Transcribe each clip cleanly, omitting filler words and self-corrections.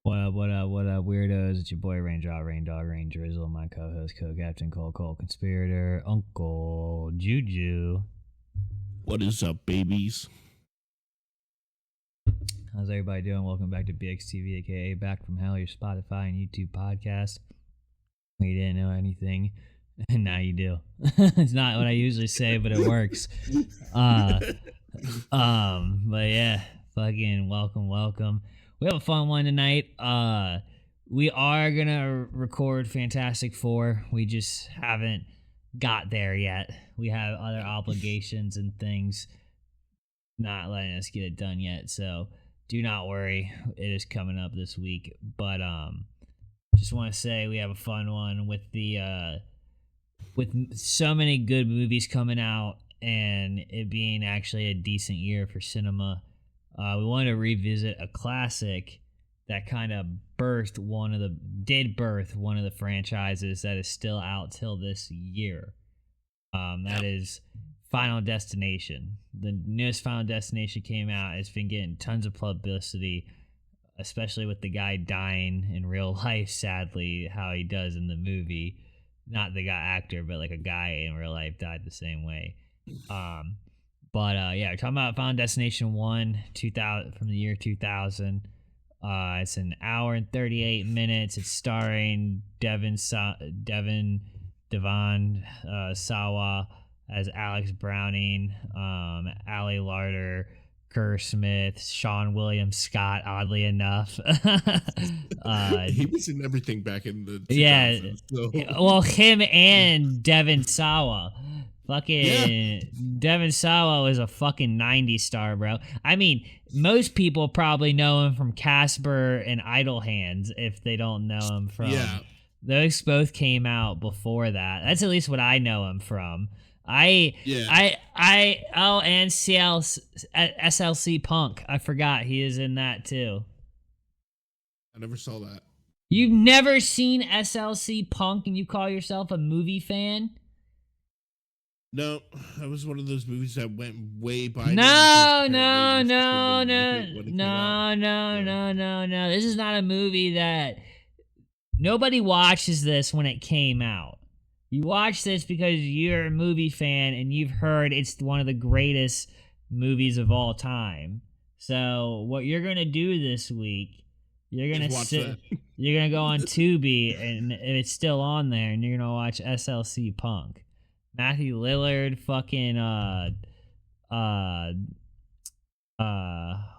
What up, weirdos? It's your boy Rain Dog, Rain Drizzle, my co-host, co-captain, Cole, conspirator, Uncle Juju. What is up, babies? How's everybody doing? Welcome back to BXTV, aka Back from Hell, your Spotify and YouTube podcast. You didn't know anything, and now you do. It's not what I usually say, but it works. But yeah, fucking welcome. We have a fun one tonight. We are gonna record Fantastic Four. We just haven't got there yet. We have other obligations and things not letting us get it done yet. So do not worry, it is coming up this week. But just want to say we have a fun one with the with so many good movies coming out and it being actually a decent year for cinema. We wanted to revisit a classic that kind of birth one of the franchises that is still out till this year. That is Final Destination. The newest Final Destination came out. It's been getting tons of publicity, especially with the guy dying in real life, sadly, how he does in the movie. Not the guy actor, but like a guy in real life died the same way. Yeah, we're talking about Final Destination 1, 2000, from the year 2000. It's an hour and 38 minutes. It's starring Devon Sawa as Alex Browning, Ali Larter, Kerr Smith, Sean William Scott, oddly enough. He was in everything back in the 2000s. Yeah, so. Well, him and Devon Sawa. Fucking Devon Sawa was a fucking 90s star, bro. I mean, most people probably know him from Casper and Idle Hands if they don't know him from. Yeah. Those both came out before that. That's at least what I know him from. And SLC Punk. I forgot he is in that too. I never saw that. You've never seen SLC Punk and you call yourself a movie fan? No, that was one of those movies that went way by. No. This is not a movie that nobody watches this when it came out. You watch this because you're a movie fan and you've heard it's one of the greatest movies of all time. So what you're gonna do this week, you're gonna you're gonna go on Tubi and it's still on there, and you're gonna watch SLC Punk. Matthew Lillard, fucking oh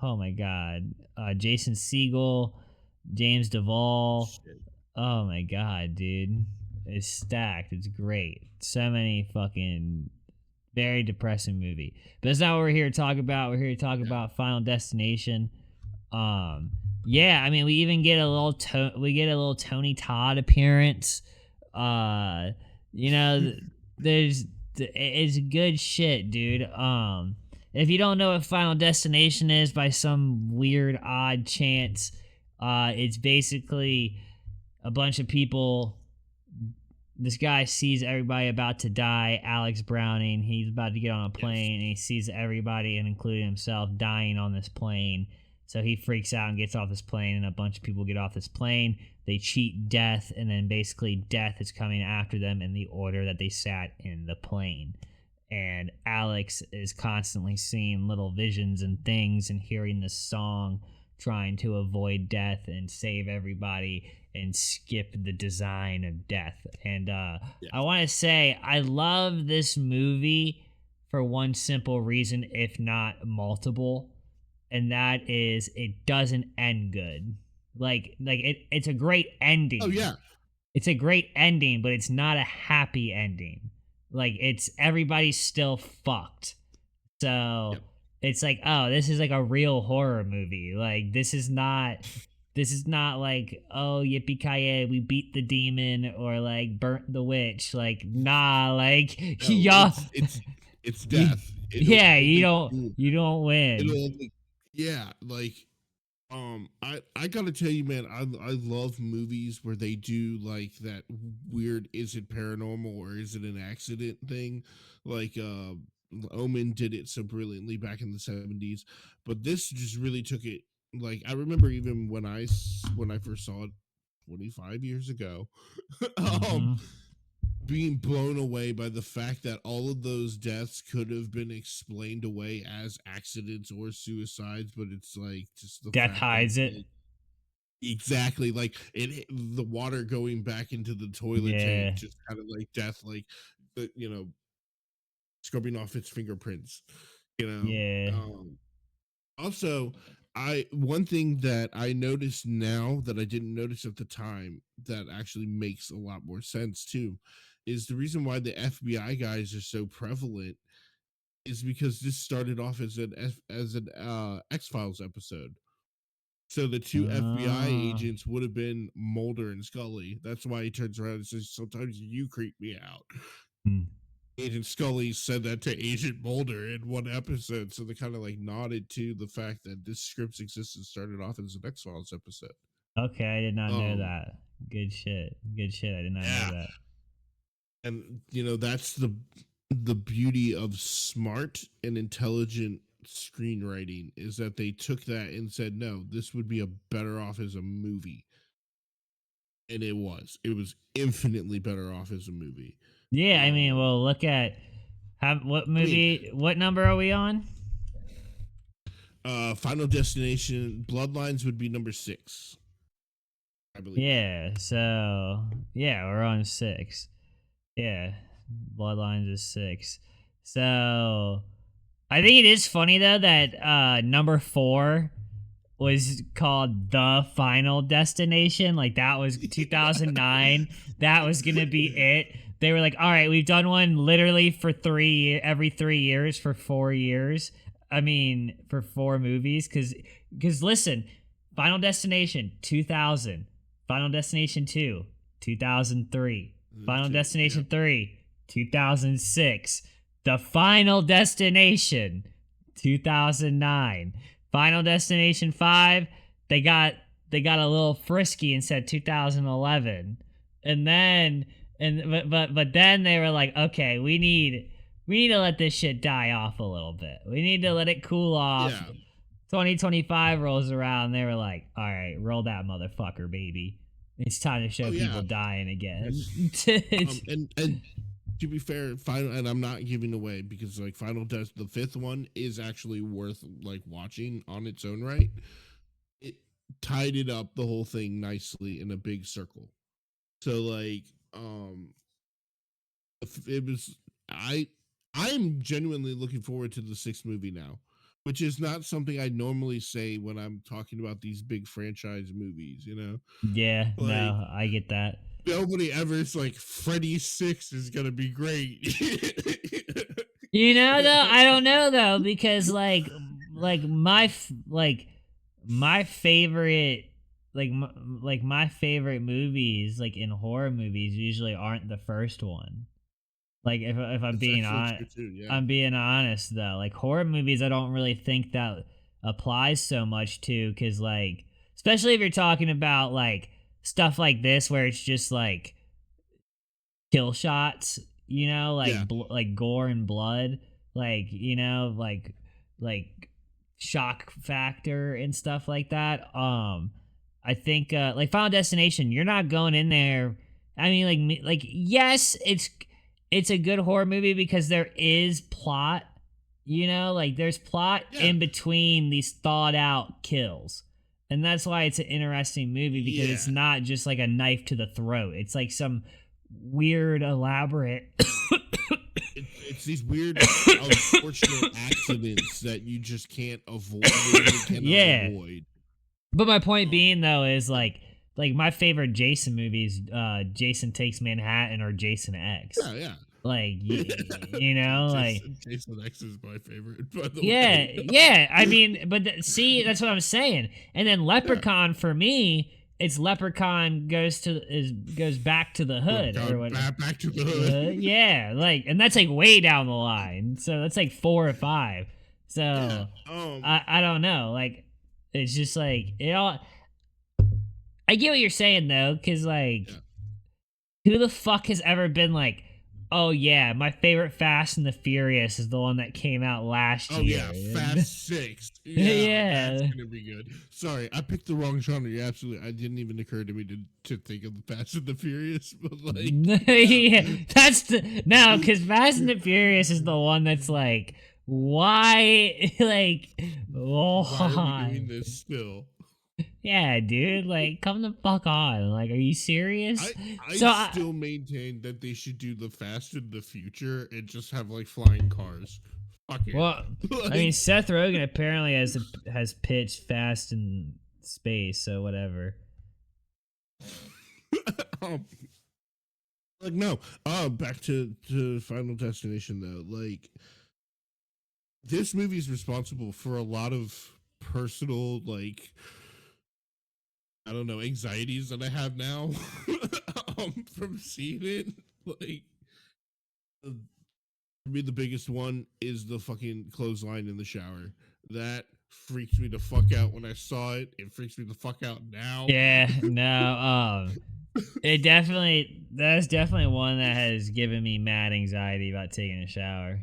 my god, Jason Segel, James Duvall. Shit. Oh my god, dude, it's stacked. It's great. So many fucking very depressing movie, but that's not what we're here to talk about. We're here to talk about Final Destination. Yeah, I mean, we even get a little Tony Todd appearance. It's good shit, dude. If you don't know what Final Destination is by some weird odd chance, it's basically a bunch of people. This guy sees everybody about to die. Alex Browning, he's about to get on a plane, and he sees everybody, and including himself, dying on this plane. So he freaks out and gets off this plane, and a bunch of people get off this plane. They cheat death, and then basically death is coming after them in the order that they sat in the plane. And Alex is constantly seeing little visions and things and hearing this song, trying to avoid death and save everybody and skip the design of death. And I want to say I love this movie for one simple reason, if not multiple. And that is it doesn't end good. It's a great ending. Oh yeah. It's a great ending, but it's not a happy ending. Like, it's everybody's still fucked. So it's like, oh, this is like a real horror movie. Like, this is not like, oh, yippee-ki-yay, we beat the demon, or like burnt the witch. Like, nah, like, no, y'all, it's death. You don't win. Yeah, like, I gotta tell you, man, I love movies where they do like that weird, is it paranormal or is it an accident thing? Like, Omen did it so brilliantly back in the 70s, but this just really took it like I remember even when I first saw it 25 years ago, um, Mm-hmm. being blown away by the fact that all of those deaths could have been explained away as accidents or suicides, but it's like just the Death fact that hides it. like exactly like the water going back into the toilet tank Yeah. just kind of like death like you know scrubbing off its fingerprints, you know. Yeah. Also, I one thing that I notice now that I didn't notice at the time that actually makes a lot more sense too is the reason why the FBI guys are so prevalent is because this started off as an X-Files episode. So the two FBI Oh. agents would have been Mulder and Scully. That's why he turns around and says, "Sometimes you creep me out." Hmm. Agent Scully said that to Agent Mulder in one episode, so they kind of like nodded to the fact that this script's existence started off as an X Files episode. Okay, I did not know Um, that. Good shit. Good shit. I did not know yeah, that. and that's the beauty of smart and intelligent screenwriting is that they took that and said, no, this would be a better off as a movie, and it was infinitely better off as a movie. Yeah, I mean, Um, well, look at what I mean, movie, what number are we on? Final Destination Bloodlines would be number 6, I believe. Yeah, so yeah, we're on 6. Yeah, Bloodlines is 6. So I think it is funny though that number 4 was called The Final Destination. Like that was 2009. That was gonna be it. They were like, all right, we've done one literally for every 3 years for 4 years. I mean, for 4 movies, because listen, Final Destination 2000, Final Destination 2 2003, Final Yeah. Destination 3 2006, The Final Destination 2009. Final Destination 5, they got a little frisky and said 2011. And then but then they were like, "Okay, we need to let this shit die off a little bit. We need to let it cool off." Yeah. 2025 rolls around, they were like, "All right, roll that motherfucker, baby. It's time to Oh show yeah. people dying again." Yes. And to be fair, final and I'm not giving away because like Final Test, the fifth one is actually worth like watching on its own right. It tied it up the whole thing nicely in a big circle. So like it was I I'm genuinely looking forward to the sixth movie now, which is not something I normally say when I'm talking about these big franchise movies, you know? Yeah, Like no, I get that. nobody ever is like Freddy 6 is gonna be great. You know though, I don't know though because my favorite my favorite movies like in horror movies usually aren't the first one. Like if I'm That's being actually on true too, yeah. I'm being honest though. Like horror movies I don't really think that applies so much to cuz like especially if you're talking about like stuff like this where it's just like kill shots, you know, Yeah. like gore and blood, like you know, like shock factor and stuff like that. I think like Final Destination, you're not going in there. I mean, like yes, it's a good horror movie because there is plot. You know, like there's plot Yeah. in between these thought out kills. And that's why it's an interesting movie because it's Yeah. not just like a knife to the throat. It's like some weird, elaborate. It's these weird, unfortunate accidents that you just can't avoid, literally cannot Yeah. avoid. But my point Um, being though is like my favorite Jason movies, Jason Takes Manhattan or Jason X. yeah, yeah. Like you know, like Jason X is my favorite, by the yeah, way. yeah. I mean, but see, that's what I'm saying. And then Yeah. Leprechaun for me, it's Leprechaun goes back to the Well, hood or God, what. back to the hood. Yeah, like, and that's like way down the line. So that's like 4 or 5. Yeah. So I don't know. Like, it's just like it all. I get what you're saying though, because like, Yeah. who the fuck has ever been like? Oh yeah, my favorite Fast and the Furious is the one that came out last Oh yeah, year. Fast Six. Yeah, that's Yeah. gonna be good. Sorry, I picked the wrong genre. You're absolutely. I didn't even occur to me to think of the Fast and the Furious, but like, Yeah, yeah. that's the no, because Fast and the Furious is the one that's like, why, like, Why are we doing why? this still? Yeah, dude, like, come the fuck on. Like, are you serious? I I So, still maintain that they should do the Fast in the future and just have like flying cars. Fuck it. well, I mean, Like, Seth Rogen apparently has pitched Fast in space, so whatever. um, like no. Back to Final Destination though. Like this movie is responsible for a lot of personal like I don't know anxieties that I have now from seeing it. Like uh, for me, the biggest one is the fucking clothesline in the shower. That freaks me the fuck out when I saw it. It freaks me the fuck out now. Yeah, no, that's definitely one that has given me mad anxiety about taking a shower.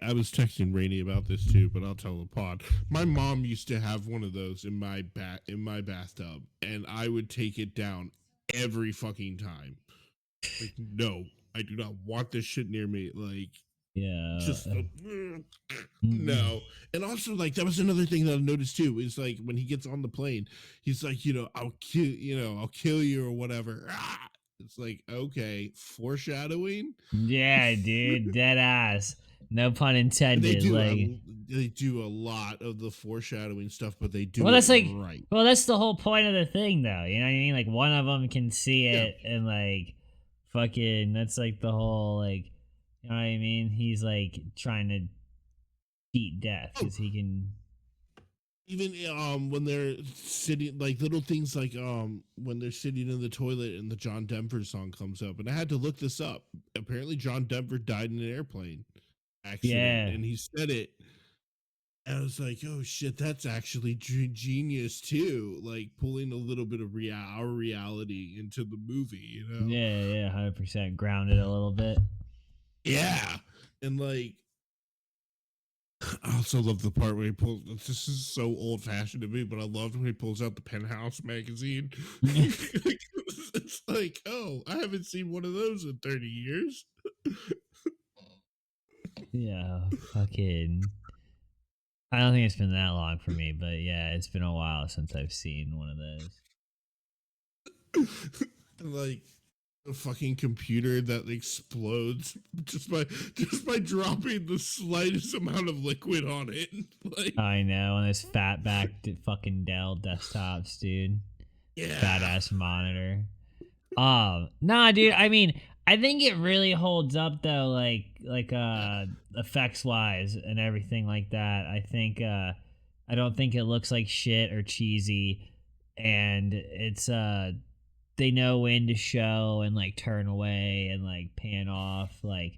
I was texting Rainey about this too, but I'll tell the pod. My mom used to have one of those in my bathtub, and I would take it down every fucking time. Like, no, I do not want this shit near me. Like, Yeah. just Mm. no. And also, like, that was another thing that I noticed too. Is like when he gets on the plane, he's like, I'll kill you or whatever. Ah! It's like, okay, foreshadowing. Yeah, dude, dead ass. No pun They intended. do Like, they do a lot of the foreshadowing stuff, but they do well, it that's like, right. well, that's the whole point of the thing, though. You know what I mean? Like, one of them can see Yeah. it, and like, fucking, that's like the whole like, you know what I mean? He's like trying to beat death Oh, because he can. even when they're sitting like little things like when they're sitting in the toilet and the John Denver song comes up, and I had to look this up. Apparently, John Denver died in an airplane accident, Yeah, and he said it. And I was like, oh shit, that's actually genius too. Like pulling a little bit of our reality into the movie, you know? yeah, 100% grounded a little bit. Yeah. And like I also love the part where he pulls. This is so old fashioned to me, but I loved when he pulls out the Penthouse magazine. It's like, oh, I haven't seen one of those in 30 years. Yeah, fucking. I don't think it's been that long for me, but yeah, it's been a while since I've seen one of those. And like a fucking computer that explodes just by dropping the slightest amount of liquid on it. Like, I know, on those fat backed fucking Dell desktops, dude. Fat yeah. ass monitor. Nah, dude. I mean, I think it really holds up though, effects wise and everything like that. I don't think it looks like shit or cheesy, and it's they know when to show and like turn away and like pan off. Like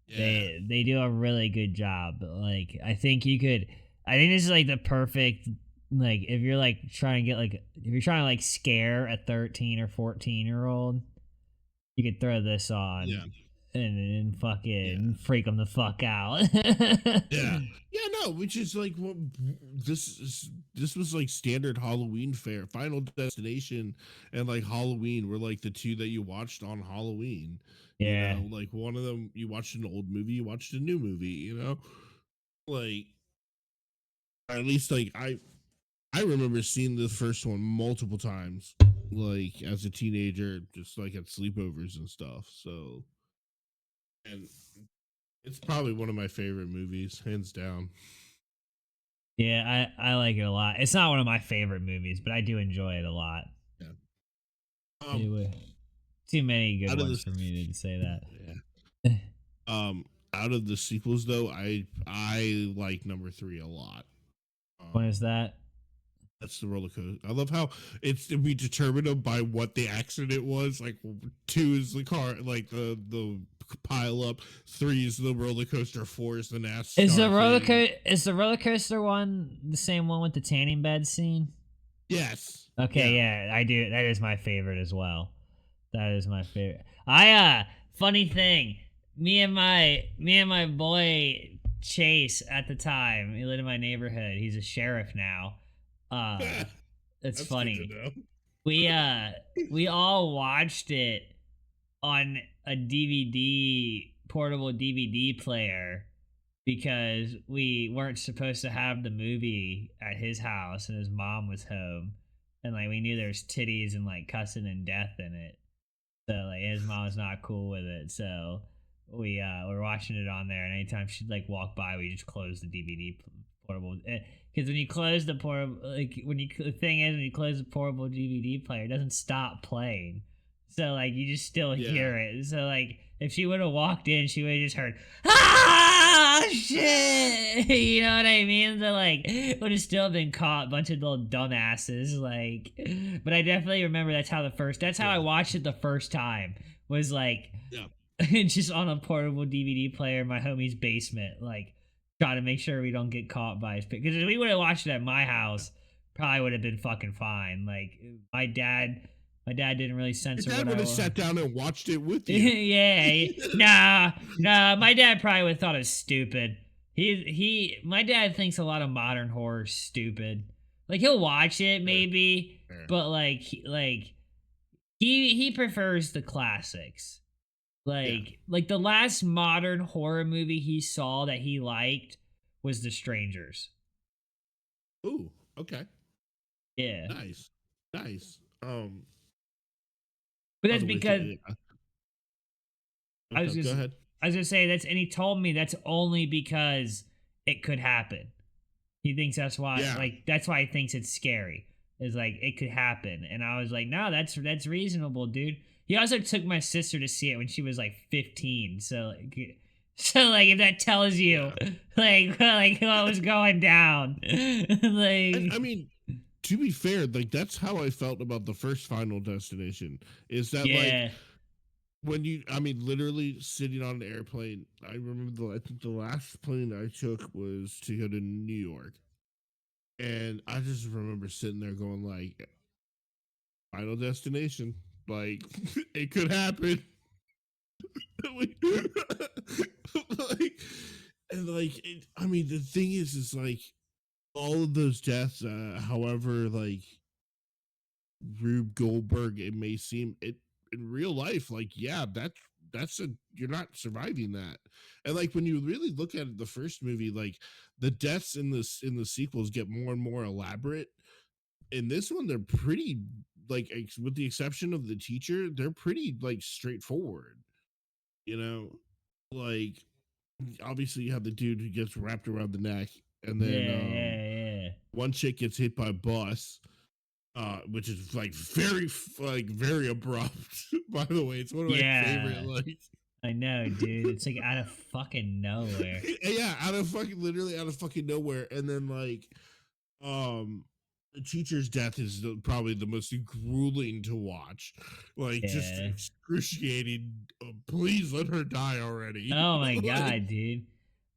Yeah. they do a really good job. Like I think this is like the perfect, like if you're like trying to get like if you're trying to like scare a 13 or 14-year-old, you could throw this on Yeah. and Yeah. fucking freak them the fuck out. Yeah. Yeah, no, which is like what this was like standard Halloween fare. Final Destination and like Halloween were like the two that you watched on Halloween. You Yeah. know, like one of them you watched an old movie, you watched a new movie, you know? Like at least like I remember seeing the first one multiple times, like as a teenager, just like at sleepovers and stuff. So and it's probably one of my favorite movies, hands down. Yeah, I like it a lot. It's not one of my favorite movies, but I do enjoy it a lot. Yeah. Anyway, too many good Out of ones this, for me to say that. yeah. Out of the sequels though, I like number three a lot. When Um, is that? that's the roller coaster. I love how it's we determine them by what the accident was. Like two is the car, like the pile up. Three is the roller coaster. Four is the NASCAR thing. Is the roller coaster one the same one with the tanning bed scene? Yes. Okay, Yeah. yeah, I do. That is my favorite as well. That is my favorite. I funny thing, me and my boy Chase at the time, he lived in my neighborhood. He's a sheriff now. Uh it's That's good to funny. know. We all watched it on a DVD, portable DVD player, because we weren't supposed to have the movie at his house and his mom was home, and like we knew there's titties and like cussing and death in it. So like his mom was not cool with it. So we were watching it on there, and anytime she'd like walk by, we just closed the DVD portable. Because when you close the portable, like the thing is, when you close the portable DVD player, it doesn't stop playing. So like you just still Yeah. hear it. So like if she would have walked in, she would have just heard ah shit. You know what I mean? So like would have still been caught, a bunch of little dumbasses. Like, but I definitely remember that's how I Yeah. watched it the first time, was like Yeah. just on a portable DVD player in my homie's basement, like trying to make sure we don't get caught by his pick. Because if we would have watched it at my house, probably would have been fucking fine. Like my dad didn't really Your censor dad what would I have was. sat down and watched it with you. Yeah, nah. My dad probably would have thought it was stupid. My dad thinks a lot of modern horror is stupid. Like he'll watch it Fair, maybe, fair. but he prefers the classics. Yeah. Like the last modern horror movie he saw that he liked was The Strangers. Ooh, okay. Yeah. Nice. Nice. But By that's the way, because I was okay, go just ahead. I was gonna say that's, and he told me that's only because it could happen. He thinks that's why, Yeah. like that's why he thinks it's scary. Is like it could happen. And I was like, no, that's reasonable, dude. He also took my sister to see it when she was like 15. So like so like if that tells you Yeah. like what was going down. And Like I mean, to be fair, like that's how I felt about the first Final Destination. Is that like yeah. when you, I mean, literally sitting on an airplane. I remember I think the last plane I took was to go to New York, and I just remember sitting there going like, Final Destination, like it could happen. like, and like, I mean, the thing is like all of those deaths. However, like Rube Goldberg, it may seem it in real life, like yeah, that's a you're not surviving that. And like when you really look at the first movie, like the deaths in the sequels get more and more elaborate. In this one, they're pretty like with the exception of the teacher, they're pretty like straightforward. You know, like obviously you have the dude who gets wrapped around the neck, and then Yeah, yeah, yeah. one chick gets hit by a bus, which is like very like very abrupt. By the way, it's one of my favorite Yeah. like I know, dude. It's like out of fucking nowhere. yeah, out of fucking literally out of fucking nowhere, and then like um the teacher's death is probably the most grueling to watch, like just Yeah. excruciating. Please let her die already. Oh my like, god, dude.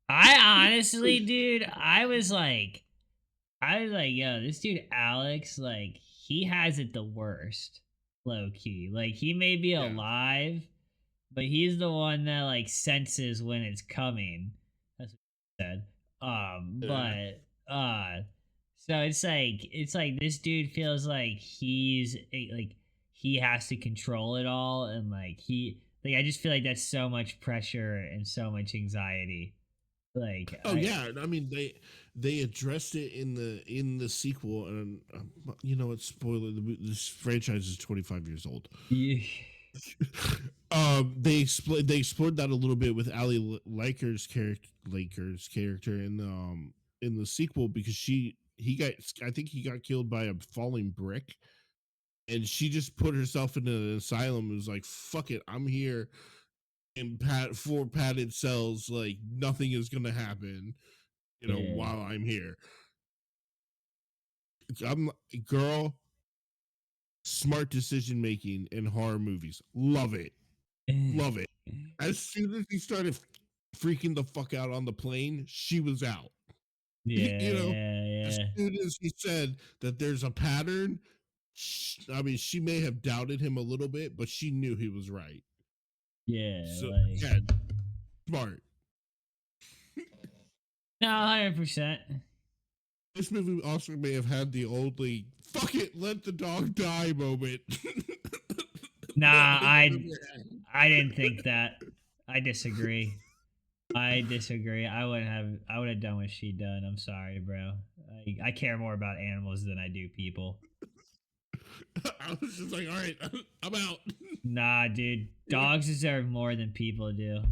I honestly, dude, I was like, yo, this dude Alex, like, he has it the worst, low key. Like, he may be yeah, alive, but he's the one that like senses when it's coming. That's what he said. yeah. But so it's like this dude feels like like he has to control it all, and like I just feel like that's so much pressure and so much anxiety. Like Oh yeah, I mean they addressed it in the sequel, and you know what? Spoiler: this franchise is 25 years old. yeah, They explored that a little bit with Ali Laker's character in the sequel because he got I think he got killed by a falling brick, and she just put herself in an asylum and was like, "Fuck it, I'm here in four padded cells. Like nothing is gonna happen." You know, yeah. while I'm here. I'm girl, smart decision making in horror movies. Love it. Love it. As soon as he started freaking the fuck out on the plane, she was out. Yeah, You know, yeah, as yeah. soon as he said that there's a pattern, I mean, she may have doubted him a little bit, but she knew he was right. Yeah, So like yeah, smart. no, 100%. This movie also may have had the old like "fuck it, let the dog die" moment. Nah, that I I never had. I didn't think that. I disagree. I disagree. I would have done what she done. I'm sorry, bro. I care more about animals than I do people. I was just like, all right, I'm out. Nah, dude. Yeah. Dogs deserve more than people do.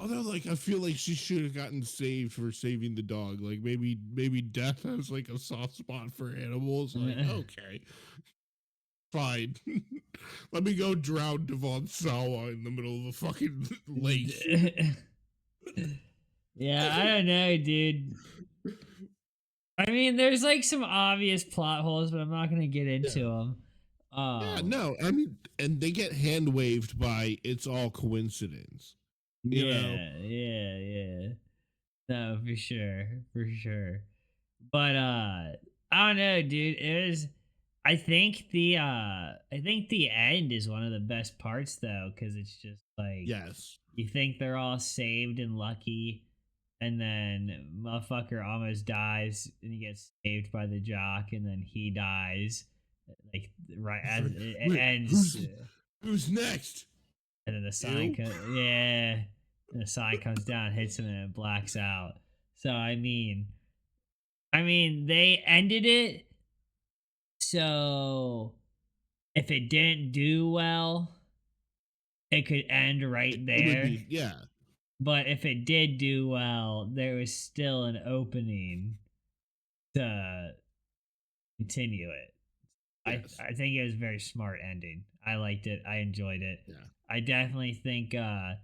Although, like, I feel like she should have gotten saved for saving the dog. Like, maybe death has like a soft spot for animals. Like, okay, fine. Let me go drown Devon Sawa in the middle of a fucking lake. Yeah, I don't know, dude. I mean, there's like some obvious plot holes, but I'm not gonna get into Yeah. them. Yeah, no, I mean, and they get hand waved by "it's all coincidence." You know, Yeah, yeah, yeah. No, for sure, for sure. But I don't know, dude. It was. I think the end is one of the best parts though, because it's just like yes, you think they're all saved and lucky, and then motherfucker almost dies, and he gets saved by the jock, and then he dies, like right it's as like, it wait, ends, who's next? and then the sign, You? yeah, and the sign comes down, hits him, and it blacks out. So I mean, they ended it. So if it didn't do well, it could end right It would there. be, yeah, But if it did do well, there was still an opening to continue it. yes, I think it was a very smart ending. I liked it. I enjoyed it. yeah, I definitely think I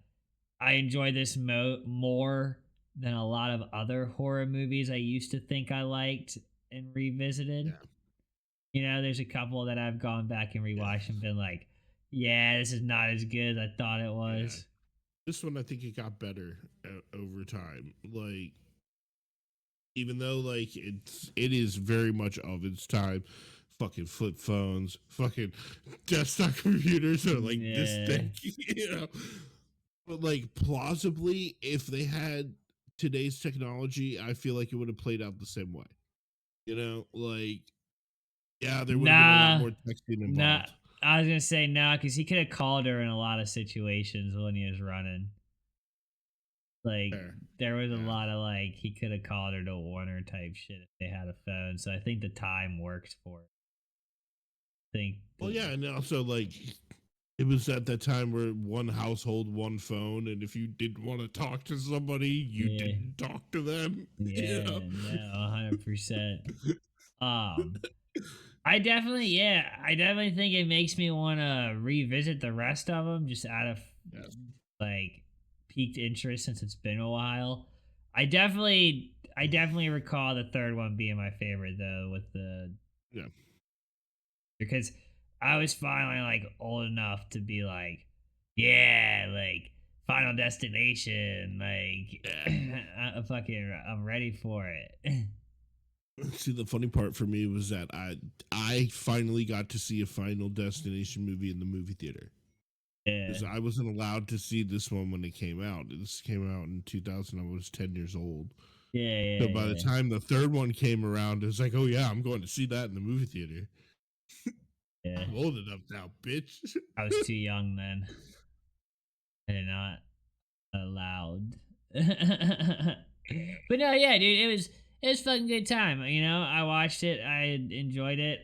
enjoy this more than a lot of other horror movies I used to think I liked and revisited. yeah, You know, there's a couple that I've gone back and yeah, rewatched and been like, yeah, this is not as good as I thought it yeah. was. This one, I think it got better over time. Like, even though like it is very much of its time. Fucking flip phones, fucking desktop computers are like this Yeah. thick, you know. But like plausibly, if they had today's technology, I feel like it would have played out the same way. You know, like yeah, there would have been a lot Nah, more texting nah. involved. I was gonna say nah, because he could have called her in a lot of situations when he was running. Like There, there was a yeah. lot of like he could have called her to warn her type shit if they had a phone. So I think the time works for it. I think Well, the yeah, and also like it was at that time where one household, one phone, and if you didn't want to talk to somebody, you yeah, didn't talk to them. You yeah, know, no, 100%. Um, I definitely think it makes me want to revisit the rest of them just out of yes, like piqued interest since it's been a while. I definitely recall the third one being my favorite though, with the yeah. because I was finally like old enough to be like, yeah, like Final Destination, like Yeah. I'm ready for it. See, the funny part for me was that I finally got to see a Final Destination movie in the movie theater Yeah, because I wasn't allowed to see this one when it came out. This came out in 2000. I was 10 years old. yeah, So yeah, by the yeah. time the third one came around, it was like, oh yeah, I'm going to see that in the movie theater. Yeah. I'm old enough now, bitch. I was too young then. I did not allowed. But no, yeah, dude, it was fucking good time. You know, I watched it, I enjoyed it.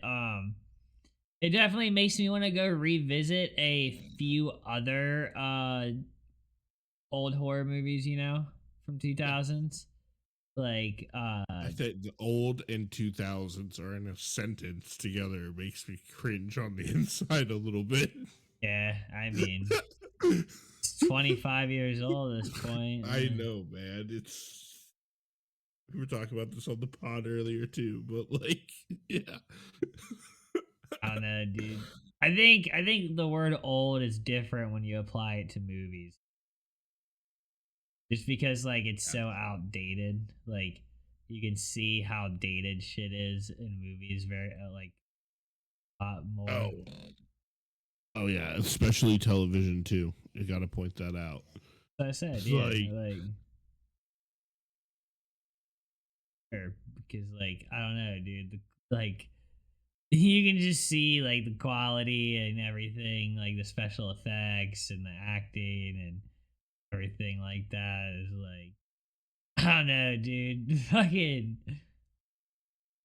It definitely makes me want to go revisit a few other old horror movies, you know, from Yeah. 2000s. Like I think the old and 2000s are in a sentence together. It makes me cringe on the inside a little bit. yeah, I mean, it's 25 years old at this point. I know, man. It's we were talking about this on the pod earlier too, but like, yeah, I don't know, dude. I think the word old is different when you apply it to movies. Just because like it's yeah, so outdated. Like you can see how dated shit is in movies very like a lot more. Oh, oh yeah, especially television too. You got to point that out. So I said, It's yeah, like, like, or because like I don't know, dude. Like you can just see like the quality and everything, like the special effects and the acting and everything like that is like I don't know, dude. Fucking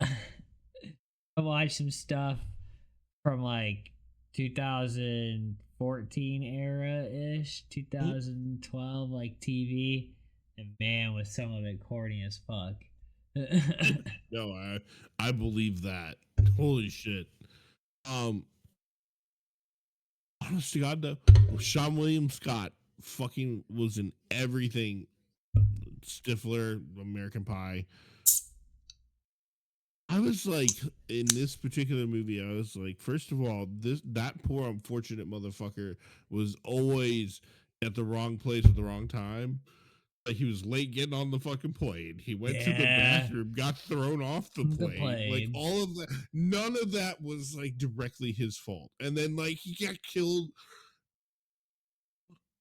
I watched some stuff from like 2014 era ish, 2012 like TV, and man, was some of it corny as fuck. no, I believe that. Holy shit. Um, honest to God, though, Sean William Scott fucking was in everything. Stifler, American Pie. I was like, in this particular movie, I was like, first of all, this that poor unfortunate motherfucker was always at the wrong place at the wrong time. Like he was late getting on the fucking plane. He went to the Yeah, bathroom, got thrown off the the plane. Like plane. all of that, none of that was like directly his fault. And then like he got killed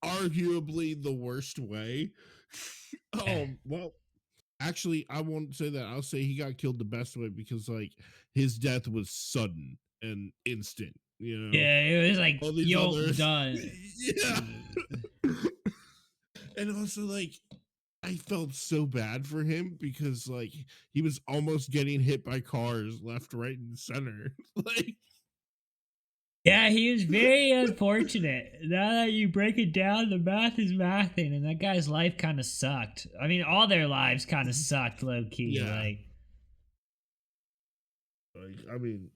arguably the worst way. Well, actually, I won't say that. I'll say he got killed the best way because like his death was sudden and instant. You know, Yeah, it was like, all these yo, others, done. yeah. And also like I felt so bad for him because like he was almost getting hit by cars left, right, and center. Like Yeah, he was very unfortunate. Now that you break it down, the math is mathing, and that guy's life kind of sucked. I mean, all their lives kind of sucked, low key. yeah, like I mean,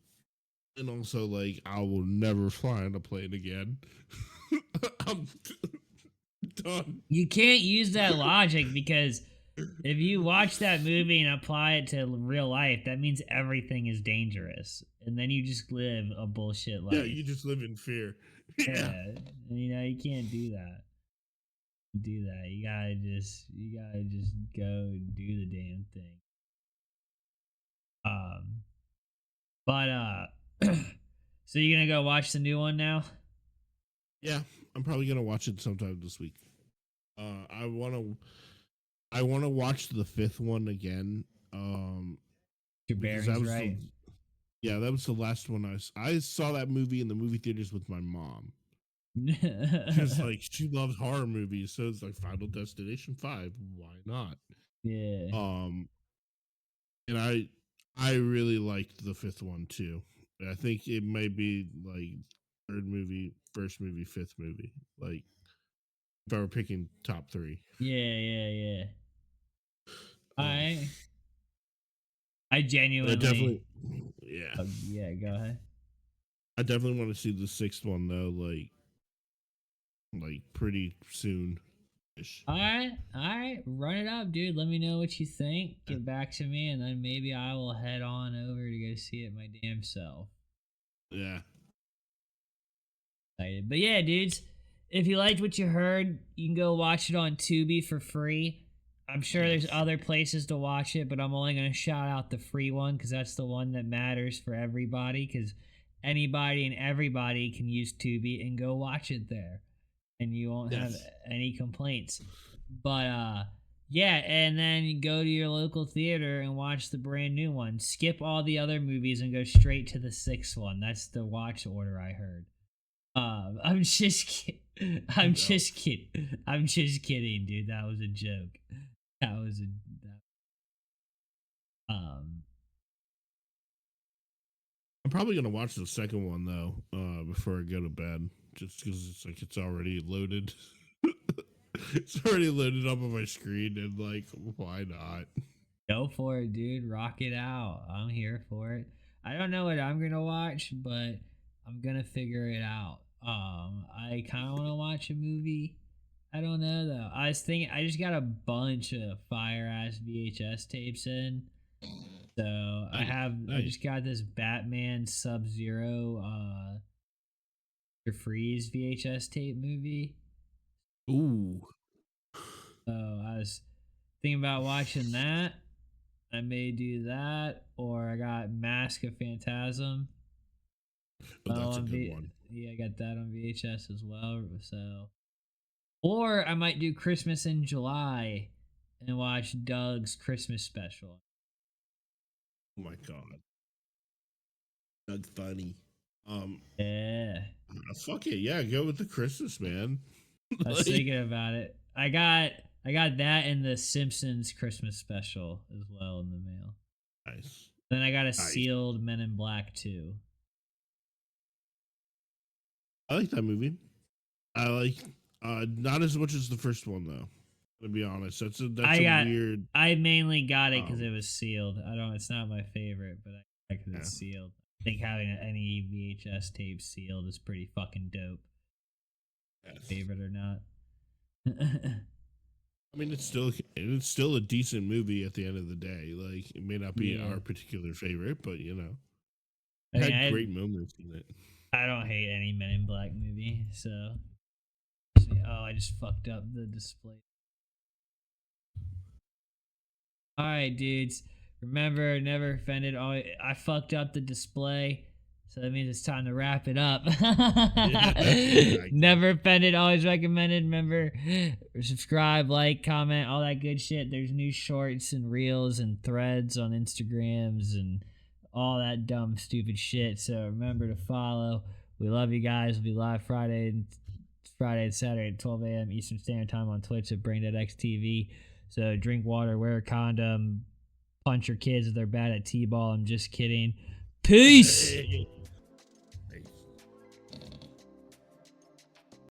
and also like I will never fly on a plane again. I'm done. you can't use that logic because if you watch that movie and apply it to real life, that means everything is dangerous, and then you just live a bullshit Yeah, life. you just live in fear. Yeah. Yeah, you know you can't do that. Do that. You gotta just go and do the damn thing. Um, but so you gonna go watch the new one now? Yeah, I'm probably gonna watch it sometime this week. I wanna watch the fifth one again. Your Because that bearings was the right. yeah, that was the last one I saw that movie in the movie theaters with my mom. Because like she loves horror movies, so it's like Final Destination 5. Why not? Yeah. Um and I really liked the fifth one too. I think it may be like third movie, first movie, fifth movie. Like if I were picking top three. Yeah, yeah, yeah. Um I I but I definitely genuinely yeah. yeah, go ahead. I definitely want to see the sixth one though, like pretty soon ish. All right, run it up, dude. Let me know what you think. Get back to me, and then maybe I will head on over to go see it my damn self. Yeah. Excited. But yeah, dudes, if you liked what you heard, you can go watch it on Tubi for free. I'm sure there's Yes. other places to watch it, but I'm only going to shout out the free one because that's the one that matters for everybody. Because anybody and everybody can use Tubi and go watch it there, and you won't have Yes. any complaints. But yeah, and then you go to your local theater and watch the brand new one. Skip all the other movies and go straight to the sixth one. That's the watch order I heard. I'm just kidding. I'm No. just kidding. I'm just kidding, dude. That was a joke. That was a that, um. I'm probably gonna watch the second one though, before I go to bed. Just because it's like it's already loaded. It's already loaded up on my screen and like why not? Go for it, dude. Rock it out. I'm here for it. I don't know what I'm gonna watch, but I'm gonna figure it out. I kind of want to watch a movie. I don't know though. I was thinking I just got a bunch of fire ass VHS tapes in. So Nice. I Nice. just got this Batman Sub Zero Mr. Freeze VHS tape movie. Ooh. So I was thinking about watching that. I may do that, or I got Mask of Phantasm. but that's a on good one. yeah, I got that on VHS as well. So, or I might do Christmas in July and watch Doug's Christmas special. Oh my god, Doug Funny. Um, Yeah, fuck it, yeah, go with the Christmas man. I was Like, thinking about it. I got that and the Simpsons Christmas special as well in the mail. nice, Then I got a nice. sealed Men in Black 2. I like that movie. I like not as much as the first one though. To be honest, that's I a got weird. I mainly got it because Um, it was sealed. I don't. It's not my favorite, but I because yeah, it's sealed. I think having any VHS tape sealed is pretty fucking dope. yes. Favorite or not. I mean, it's still a decent movie at the end of the day. Like, it may not be Yeah. our particular favorite, but I it mean, had great moments in it. I don't hate any Men in Black movie. So, oh, I just fucked up the display. All right, dudes. Remember, never offended. I fucked up the display, so that means it's time to wrap it up. Yeah. Never offended, always recommended. Remember, subscribe, like, comment, all that good shit. There's new shorts and reels and threads on Instagrams and all that dumb, stupid shit. So remember to follow. We love you guys. We'll be live Friday and Saturday at 12 a.m. Eastern Standard Time on Twitch at BrainDeadXTV. So drink water, wear a condom, punch your kids if they're bad at T-ball. I'm just kidding. Peace.